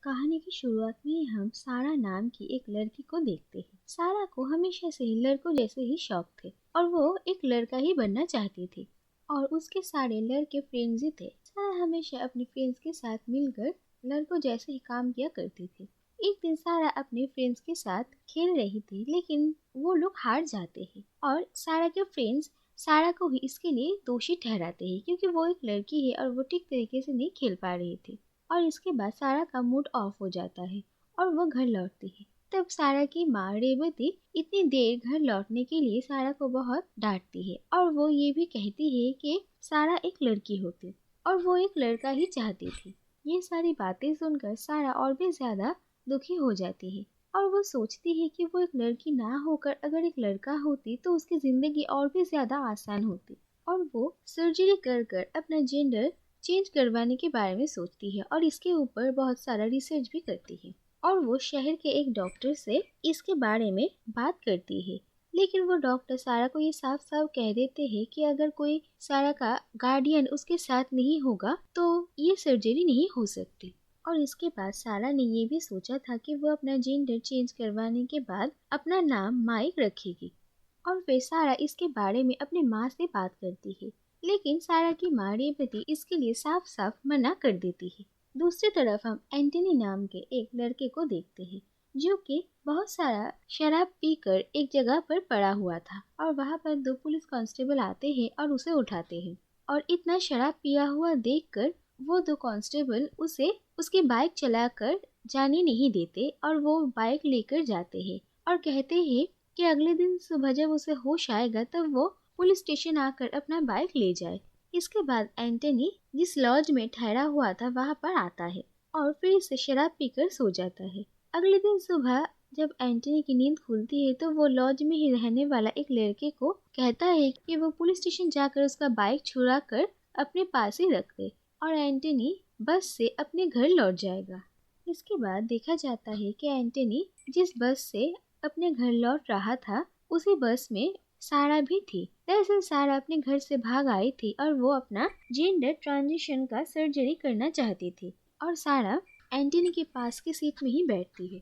कहानी की शुरुआत में ही हम सारा नाम की एक लड़की को देखते हैं। सारा को हमेशा से ही लड़कों जैसे ही शौक थे और वो एक लड़का ही बनना चाहती थी और उसके सारे लड़के फ्रेंड्स ही थे। सारा हमेशा अपने फ्रेंड्स के साथ मिलकर लड़कों जैसे ही काम किया करती थी। एक दिन सारा अपने फ्रेंड्स के साथ खेल रही थी, लेकिन वो लोग हार जाते हैं और सारा के फ्रेंड्स सारा को ही इसके लिए दोषी ठहराते हैं, क्योंकि वो एक लड़की है और वो ठीक तरीके से नहीं खेल पा रही थी। और इसके बाद सारा का मूड ऑफ हो जाता है और वो घर लौटती है। तब सारा की माँ रेवती इतनी देर घर लौटने के लिए सारा को बहुत डांटती है और वो ये भी कहती है कि सारा एक लड़की होती और वो एक लड़का ही चाहती थी। ये सारी बातें सुनकर सारा और भी ज्यादा दुखी हो जाती है और वो सोचती है कि वो एक लड़की ना होकर अगर एक लड़का होती तो उसकी जिंदगी और भी ज्यादा आसान होती। और वो सर्जरी कर कर अपना जेंडर चेंज करवाने के बारे में सोचती है और इसके ऊपर बहुत सारा रिसर्च भी करती है। और वो शहर के एक डॉक्टर से इसके बारे में बात करती है, लेकिन वो डॉक्टर सारा को ये साफ साफ कह देते हैं कि अगर कोई सारा का गार्डियन उसके साथ नहीं होगा तो ये सर्जरी नहीं हो सकती। और इसके बाद सारा ने ये भी सोचा था कि वो अपना जेंडर चेंज करवाने के बाद अपना नाम माइक रखेगी। और फिर सारा इसके बारे में अपने माँ से बात करती है, लेकिन सारा की माँ रेवती इसके लिए साफ साफ मना कर देती है। दूसरी तरफ हम एंटनी नाम के एक लड़के को देखते हैं, जो कि बहुत सारा शराब पीकर एक जगह पर पड़ा हुआ था और वहाँ पर दो पुलिस कांस्टेबल आते हैं और उसे उठाते हैं। और इतना शराब पिया हुआ देखकर वो दो कांस्टेबल उसे उसकी बाइक चलाकर जाने नहीं देते और वो बाइक लेकर जाते हैं और कहते हैं कि अगले दिन सुबह जब उसे होश आएगा तब वो पुलिस स्टेशन आकर अपना बाइक ले जाए। इसके बाद एंटनी जिस लॉज में ठहरा हुआ था वहाँ पर आता है और फिर से शराब पीकर सो जाता है। अगले दिन सुबह जब एंटनी की नींद खुलती है तो वो लॉज में ही रहने वाला एक लड़के को कहता है कि वो पुलिस स्टेशन जाकर उसका बाइक चुरा कर अपने पास ही रख दे और एंटनी बस से अपने घर लौट जाएगा। इसके बाद देखा जाता है कि एंटनी जिस बस से अपने घर लौट रहा था उसी बस में सारा भी थी। दरअसल सारा अपने घर से भाग आई थी और वो अपना जेंडर ट्रांजिशन का सर्जरी करना चाहती थी और सारा एंटनी के पास की सीट में ही बैठती है।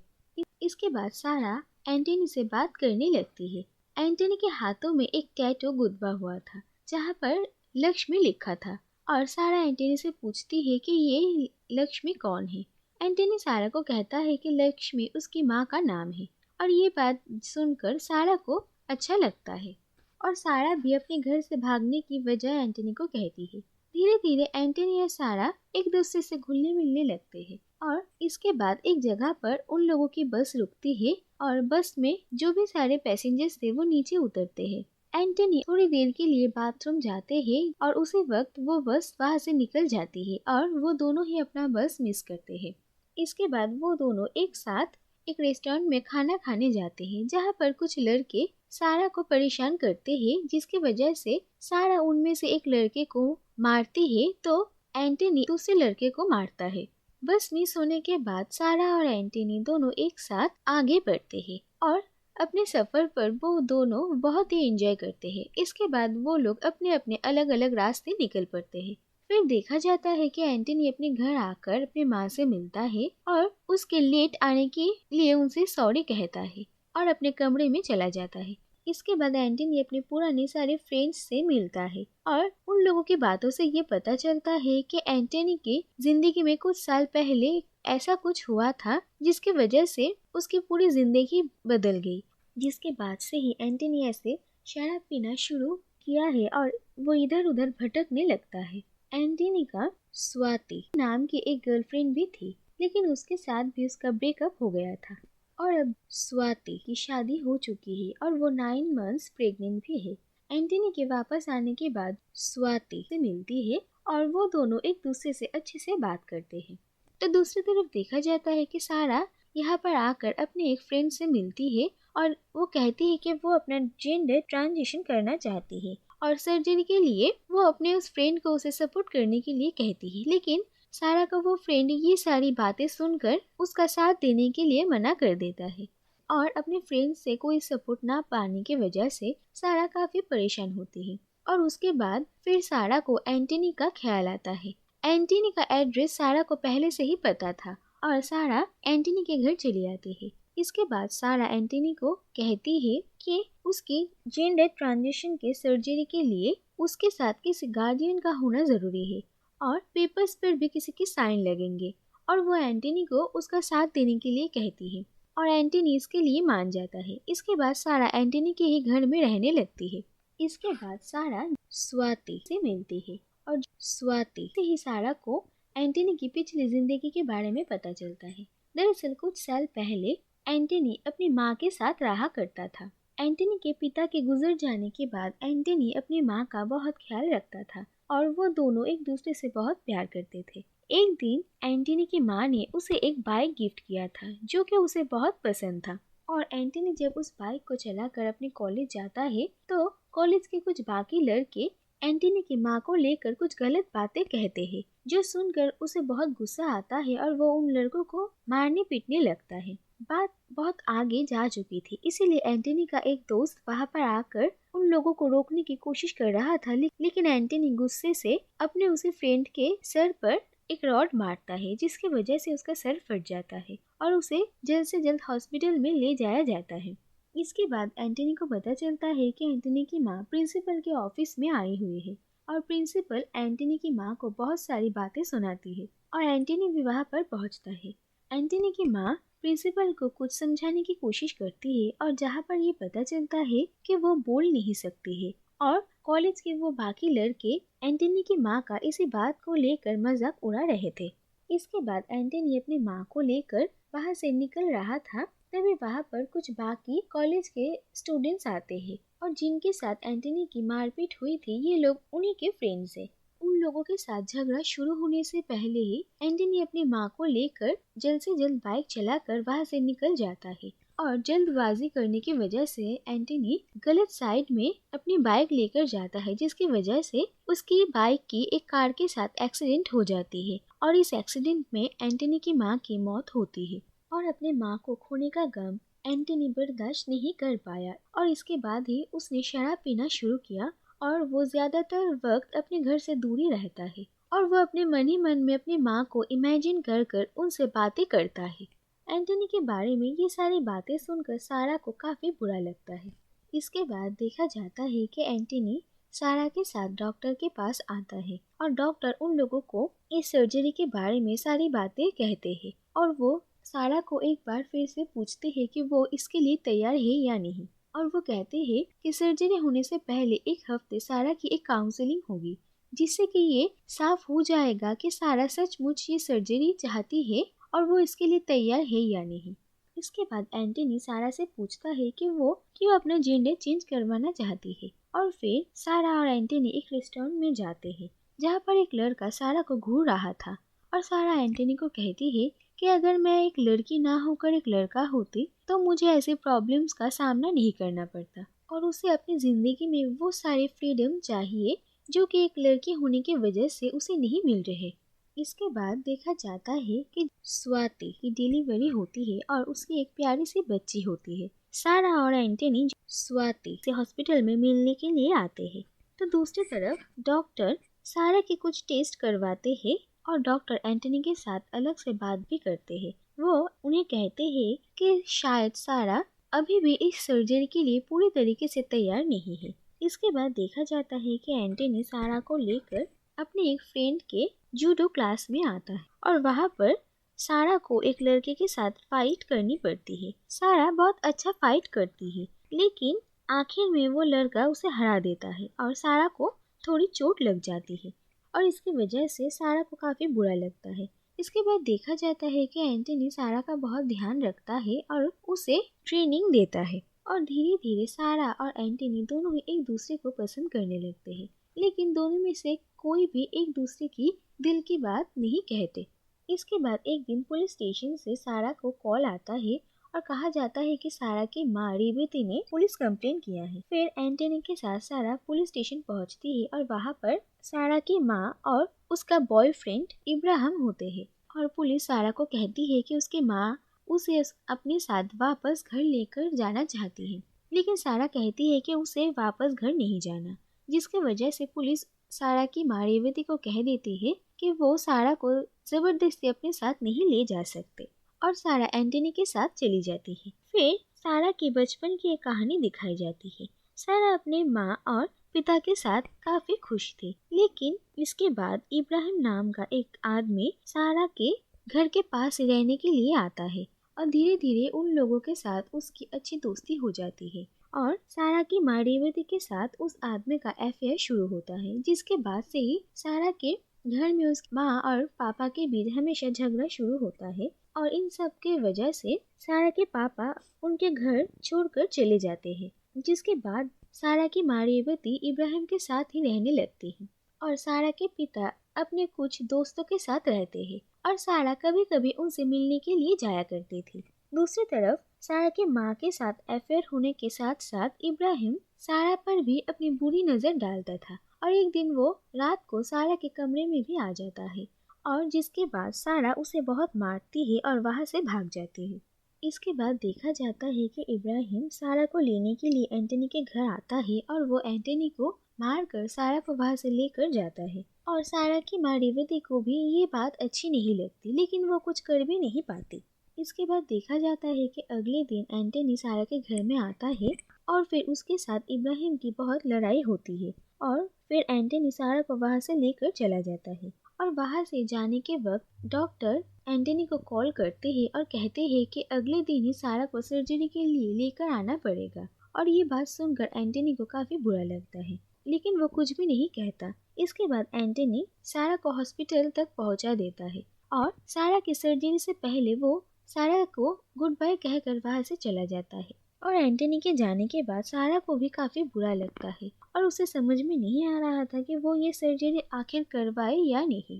इसके बाद सारा एंटनी से बात करने लगती है। एंटनी के हाथों में एक टैटू गुदवा हुआ था जहाँ पर लक्ष्मी लिखा था और सारा एंटनी से पूछती है कि ये लक्ष्मी कौन है। एंटनी सारा को कहता है कि लक्ष्मी उसकी माँ का नाम है और ये बात सुनकर सारा को अच्छा लगता है और सारा भी अपने घर से भागने की वजह एंटनी को कहती है। धीरे धीरे एंटनी और सारा एक दूसरे से घुलने मिलने लगते हैं और इसके बाद एक जगह पर उन लोगों की बस रुकती है और बस में जो भी सारे पैसेंजर्स थे वो नीचे उतरते हैं। एंटनी थोड़ी देर के लिए बाथरूम जाते हैं और उसी वक्त वो बस वहाँ से निकल जाती है और वो दोनों ही अपना बस मिस करते हैं। इसके बाद वो दोनों एक साथ एक रेस्टोरेंट में खाना खाने जाते हैं जहाँ पर कुछ लड़के सारा को परेशान करते हैं, जिसकी वजह से सारा उनमें से एक लड़के को मारती है तो एंटनी दूसरे लड़के को मारता है। बस मिस होने के बाद सारा और एंटनी दोनों एक साथ आगे बढ़ते हैं और अपने सफर पर वो दोनों बहुत ही एंजॉय करते हैं। इसके बाद वो लोग अपने अपने अलग अलग रास्ते निकल पड़ते हैं। फिर देखा जाता है कि एंटनी अपने घर आकर अपनी माँ से मिलता है और उसके लेट आने के लिए उनसे सॉरी कहता है और अपने कमरे में चला जाता है। इसके बाद एंटनी अपने पुराने सारे फ्रेंड्स से मिलता है और उन लोगों की बातों से ये पता चलता है कि एंटनी की जिंदगी में कुछ साल पहले ऐसा कुछ हुआ था जिसकी वजह से उसकी पूरी जिंदगी बदल गई। जिसके बाद से ही एंटनी ऐसे शराब पीना शुरू किया है और वो इधर उधर भटकने लगता है। एंटनी का स्वाति नाम की एक गर्लफ्रेंड भी थी, लेकिन उसके साथ भी उसका ब्रेकअप हो गया था और अब स्वाति की शादी हो चुकी है और वो 9 मंथ्स प्रेग्नेंट भी है। एंटनी के वापस आने के बाद स्वाति से मिलती है और वो दोनों एक दूसरे से अच्छे से बात करते हैं। तो दूसरी तरफ देखा जाता है कि सारा यहाँ पर आकर अपने एक फ्रेंड से मिलती है और वो कहती है कि वो अपना जेंडर ट्रांजिशन करना चाहती है और सर्जरी के लिए वो अपने उस फ्रेंड को उसे सपोर्ट करने के लिए कहती है। लेकिन सारा का वो फ्रेंड ये सारी बातें सुनकर उसका साथ देने के लिए मना कर देता है और अपने फ्रेंड से कोई सपोर्ट ना पाने की वजह से सारा काफी परेशान होती है। और उसके बाद फिर सारा को एंटनी का ख्याल आता है। एंटनी का एड्रेस सारा को पहले से ही पता था और सारा एंटनी के घर चली आती है। इसके बाद सारा एंटनी को कहती है कि उसकी जेंडर ट्रांजिशन के सर्जरी के लिए उसके साथ किसी गार्डियन का होना जरूरी है और पेपर्स पर भी किसी की साइन लगेंगे, और वो एंटनी को उसका साथ देने के लिए कहती है और एंटनी इसके लिए मान जाता है। इसके बाद सारा एंटनी के ही घर में रहने लगती है। इसके बाद सारा स्वाति से मिलती है और स्वाति से ही सारा को एंटनी की पिछली जिंदगी के बारे में पता चलता है। दरअसल कुछ साल पहले एंटनी अपनी माँ के साथ रहा करता था। एंटनी के पिता के गुजर जाने के बाद एंटनी अपनी माँ का बहुत ख्याल रखता था और वो दोनों एक दूसरे से बहुत प्यार करते थे। एक दिन एंटनी की माँ ने उसे एक बाइक गिफ्ट किया था जो कि उसे बहुत पसंद था, और एंटनी जब उस बाइक को चलाकर अपने कॉलेज जाता है तो कॉलेज के कुछ बाकी लड़के एंटनी की माँ को लेकर कुछ गलत बातें कहते हैं, जो सुनकर उसे बहुत गुस्सा आता है और वो उन लड़कों को मारने पीटने लगता है। बात बहुत आगे जा चुकी थी, इसीलिए एंटनी का एक दोस्त वहाँ पर आकर उन लोगों को रोकने की कोशिश कर रहा था, लेकिन एंटनी गुस्से से अपने उसी फ्रेंड के सर पर एक रॉड मारता है, जिसकी वजह से उसका सर फट जाता है और उसे जल्द से जल्द हॉस्पिटल में ले जाया जाता है। इसके बाद एंटनी को पता चलता है कि एंटनी की माँ प्रिंसिपल के ऑफिस में आई हुई है और प्रिंसिपल एंटनी की माँ को बहुत सारी बातें सुनाती है और एंटनी भी वहाँ पर पहुँचता है। एंटनी की माँ प्रिंसिपल को कुछ समझाने की कोशिश करती है और जहाँ पर ये पता चलता है कि वो बोल नहीं सकती है, और कॉलेज के वो बाकी लड़के एंटनी की माँ का इसी बात को लेकर मजाक उड़ा रहे थे। इसके बाद एंटनी अपनी माँ को लेकर वहाँ से निकल रहा था, तभी वहाँ पर कुछ बाकी कॉलेज के स्टूडेंट्स आते हैं और जिनके साथ एंटनी की मारपीट हुई थी ये लोग उन्हीं के फ्रेंड्स हैं। उन लोगों के साथ झगड़ा शुरू होने से पहले ही एंटनी अपनी माँ को लेकर जल्द से जल्द बाइक चलाकर वहाँ से निकल जाता है, और जल्दबाजी करने की वजह से एंटनी गलत साइड में अपनी बाइक लेकर जाता है, जिसकी वजह से उसकी बाइक की एक कार के साथ एक्सीडेंट हो जाती है और इस एक्सीडेंट में एंटनी की माँ की मौत होती है। और अपने माँ को खोने का गम एंटनी बर्दाश्त नहीं कर पाया और इसके बाद ही उसने शराब पीना शुरू किया और वो ज्यादातर वक्त अपने घर से दूरी रहता है और वो अपने मन ही मन में अपनी माँ को इमेजिन कर कर उनसे बातें करता है। एंटनी के बारे में ये सारी बातें सुनकर सारा को काफी बुरा लगता है। इसके बाद देखा जाता है कि एंटनी सारा के साथ डॉक्टर के पास आता है और डॉक्टर उन लोगों को इस सर्जरी के बारे में सारी बातें कहते हैं और वो सारा को एक बार फिर से पूछते हैं कि वो इसके लिए तैयार है या नहीं, और वो कहते हैं कि सर्जरी होने से पहले एक हफ्ते सारा की एक काउंसलिंग होगी, जिससे कि ये साफ हो जाएगा कि सारा सचमुच ये सर्जरी चाहती है और वो इसके लिए तैयार है या नहीं। इसके बाद एंटनी सारा से पूछता है कि वो क्यों अपना जेंडर चेंज करवाना चाहती है, और फिर सारा और एंटनी एक रेस्टोरेंट में जाते हैं जहाँ पर एक लड़का सारा को घूर रहा था, और सारा एंटनी को कहती है कि अगर मैं एक लड़की ना होकर एक लड़का होती तो मुझे ऐसे प्रॉब्लम्स का सामना नहीं करना पड़ता, और उसे अपनी जिंदगी में वो सारे फ्रीडम चाहिए जो कि एक लड़की होने की वजह से उसे नहीं मिल रहे। इसके बाद देखा जाता है कि स्वाति की डिलीवरी होती है और उसकी एक प्यारी सी बच्ची होती है। सारा और एंटनी स्वाति से हॉस्पिटल में मिलने के लिए आते हैं, तो दूसरी तरफ डॉक्टर सारा के कुछ टेस्ट करवाते हैं और डॉक्टर एंटनी के साथ अलग से बात भी करते हैं। वो उन्हें कहते हैं कि शायद सारा अभी भी इस सर्जरी के लिए पूरी तरीके से तैयार नहीं है। इसके बाद देखा जाता है कि एंटनी सारा को लेकर अपने एक फ्रेंड के जूडो क्लास में आता है और वहाँ पर सारा को एक लड़के के साथ फाइट करनी पड़ती है। सारा बहुत अच्छा फाइट करती है, लेकिन आखिर में वो लड़का उसे हरा देता है और सारा को थोड़ी चोट लग जाती है और इसकी वजह से सारा को काफ़ी बुरा लगता है। इसके बाद देखा जाता है कि एंटनी सारा का बहुत ध्यान रखता है और उसे ट्रेनिंग देता है, और धीरे धीरे सारा और एंटनी दोनों ही एक दूसरे को पसंद करने लगते हैं, लेकिन दोनों में से कोई भी एक दूसरे की दिल की बात नहीं कहते। इसके बाद एक दिन पुलिस स्टेशन से सारा को कॉल आता है और कहा जाता है कि सारा की माँ रेबती ने पुलिस कंप्लेन किया है। फिर एंटनी के साथ सारा पुलिस स्टेशन पहुंचती है और वहाँ पर सारा की माँ और उसका बॉयफ्रेंड इब्राहिम होते हैं, और पुलिस सारा को कहती है कि उसकी माँ उसे अपने साथ वापस घर लेकर जाना चाहती है, लेकिन सारा कहती है कि उसे वापस घर नहीं जाना, जिसकी वजह से पुलिस सारा की माँ रेवती को कह देती है कि वो सारा को जबरदस्ती अपने साथ नहीं ले जा सकते और सारा एंटनी के साथ चली जाती है। फिर सारा की बचपन की एक कहानी दिखाई जाती है। सारा अपने माँ और पिता के साथ काफी खुश थी, लेकिन इसके बाद इब्राहिम नाम का एक आदमी सारा के घर के पास रहने के लिए आता है और धीरे धीरे उन लोगों के साथ उसकी अच्छी दोस्ती हो जाती है और सारा की माँ रेवती के साथ उस आदमी का अफेयर शुरू होता है, जिसके बाद से ही सारा के घर में उस माँ और पापा के बीच हमेशा झगड़ा शुरू होता है और इन सब के वजह से सारा के पापा उनके घर छोड़कर चले जाते हैं, जिसके बाद सारा की माँ रेवती इब्राहिम के साथ ही रहने लगती है और सारा के पिता अपने कुछ दोस्तों के साथ रहते हैं और सारा कभी कभी उनसे मिलने के लिए जाया करती थी। दूसरी तरफ सारा के माँ के साथ अफेयर होने के साथ साथ इब्राहिम सारा पर भी अपनी बुरी नजर डालता था और एक दिन वो रात को सारा के कमरे में भी आ जाता है और जिसके बाद सारा उसे बहुत मारती है और वहाँ से भाग जाती है। इसके बाद देखा जाता है कि इब्राहिम सारा को लेने के लिए एंटनी के घर आता है और वो एंटनी को मारकर सारा को वहाँ से लेकर जाता है और सारा की माँ रेवती को भी ये बात अच्छी नहीं लगती, लेकिन वो कुछ कर भी नहीं पाती। इसके बाद देखा जाता है कि अगले दिन एंटनी सारा के घर में आता है और फिर उसके साथ इब्राहिम की बहुत लड़ाई होती है और फिर एंटनी सारा को वहाँ से लेकर चला जाता है और वहाँ से जाने के वक्त डॉक्टर एंटनी को कॉल करते हैं और कहते हैं कि अगले दिन ही सारा को सर्जरी के लिए लेकर आना पड़ेगा और ये बात सुनकर एंटनी को काफी बुरा लगता है, लेकिन वो कुछ भी नहीं कहता। इसके बाद एंटनी सारा को हॉस्पिटल तक पहुंचा देता है और सारा की सर्जरी से पहले वो सारा को गुड बाय कहकर वहाँ से चला जाता है और एंटनी के जाने के बाद सारा को भी काफी बुरा लगता है और उसे समझ में नहीं आ रहा था कि वो ये सर्जरी आखिर करवाए या नहीं।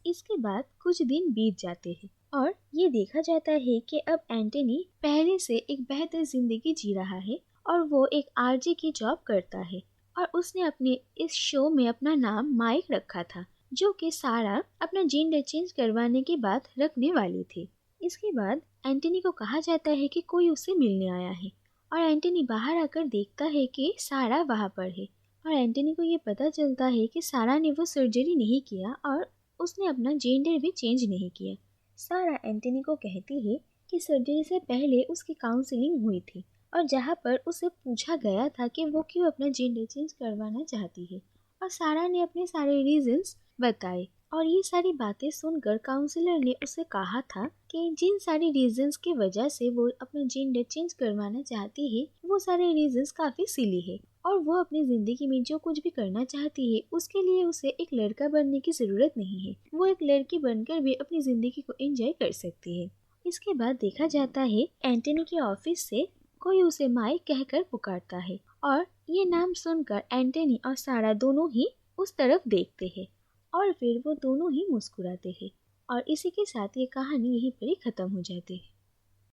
इसके बाद कुछ दिन बीत जाते हैं और ये देखा जाता है कि अब एंटनी पहले से एक बेहतर जिंदगी जी रहा है और वो एक आरजे की जॉब करता है और उसने अपने इस शो में अपना नाम माइक रखा था, जो कि सारा अपना जेंडर चेंज करवाने के बाद रखने वाली थी। इसके बाद एंटनी को कहा जाता है कि कोई उससे मिलने आया है और एंटनी बाहर आकर देखता है कि सारा वहाँ पर है और एंटनी को ये पता चलता है कि सारा ने वो सर्जरी नहीं किया और उसने अपना जेंडर भी चेंज नहीं किया। सारा एंटनी को कहती है कि सर्जरी से पहले उसकी काउंसलिंग हुई थी और जहाँ पर उसे पूछा गया था कि वो क्यों अपना जेंडर चेंज करवाना चाहती है और सारा ने अपने सारे रीजंस बताए और ये सारी बातें सुनकर काउंसलर ने उसे कहा था कि जिन सारी रीजंस की वजह से वो अपना जेंडर चेंज करवाना चाहती है वो सारे रीजंस काफी सिली है और वो अपनी जिंदगी में जो कुछ भी करना चाहती है उसके लिए उसे एक लड़का बनने की जरूरत नहीं है, वो एक लड़की बनकर भी अपनी जिंदगी को एंजॉय कर सकती है। इसके बाद देखा जाता है एंटनी के ऑफिस से कोई उसे माइक कहकर पुकारता है और ये नाम सुनकर एंटनी और सारा दोनों ही उस तरफ देखते हैं और फिर वो दोनों ही मुस्कुराते हैं और इसी के साथ ये कहानी यहीं पर ही खत्म हो जाती है।